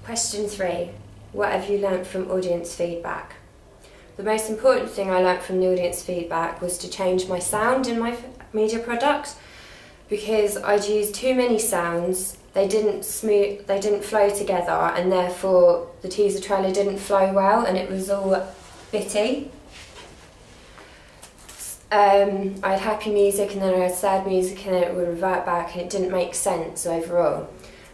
Question 3. What have you learnt from audience feedback? The most important thing I learnt from the audience feedback was to change my sound in my media product, because I'd used too many sounds. They didn't flow together, and therefore the teaser trailer didn't flow well and it was all bitty. I had happy music and then I had sad music and then it would revert back and it didn't make sense overall.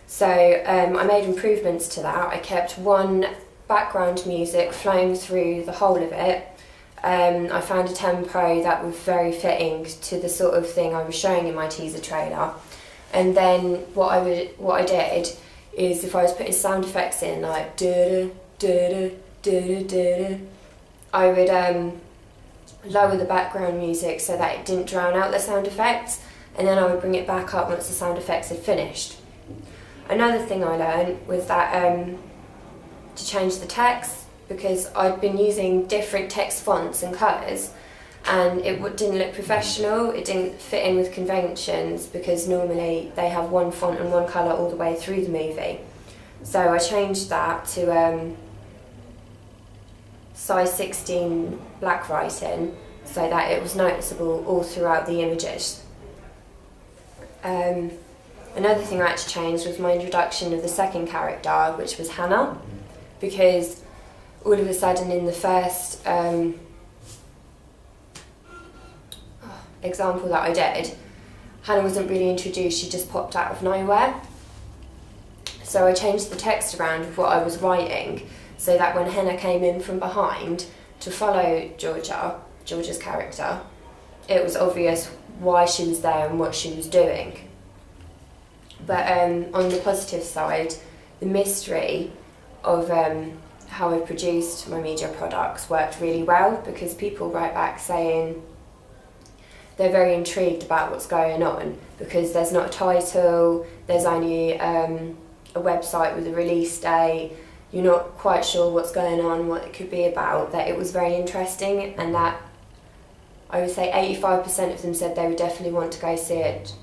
So I made improvements to that. I kept one background music flowing through the whole of it. I found a tempo that was very fitting to the sort of thing I was showing in my teaser trailer. And then what I did is, if I was putting sound effects in, like da da da da, I would lower the background music so that it didn't drown out the sound effects, and then I would bring it back up once the sound effects had finished. Another thing I learned was that to change the text, because I'd been using different text fonts and colours, and it didn't look professional, it didn't fit in with conventions, because normally they have one font and one colour all the way through the movie. So I changed that to size 16 black writing so that it was noticeable all throughout the images. Another thing I had to change was my introduction of the second character, which was Hannah, because all of a sudden in the first example that I did, Hannah wasn't really introduced, she just popped out of nowhere. So I changed the text around of what I was writing so that when Hannah came in from behind to follow Georgia's character, it was obvious why she was there and what she was doing. But on the positive side, the mystery of how I produced my media products worked really well, because people write back saying they're very intrigued about what's going on, because there's not a title, there's only a website with a release date, you're not quite sure what's going on, what it could be about, that it was very interesting, and that I would say 85% of them said they would definitely want to go see it,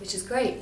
which is great.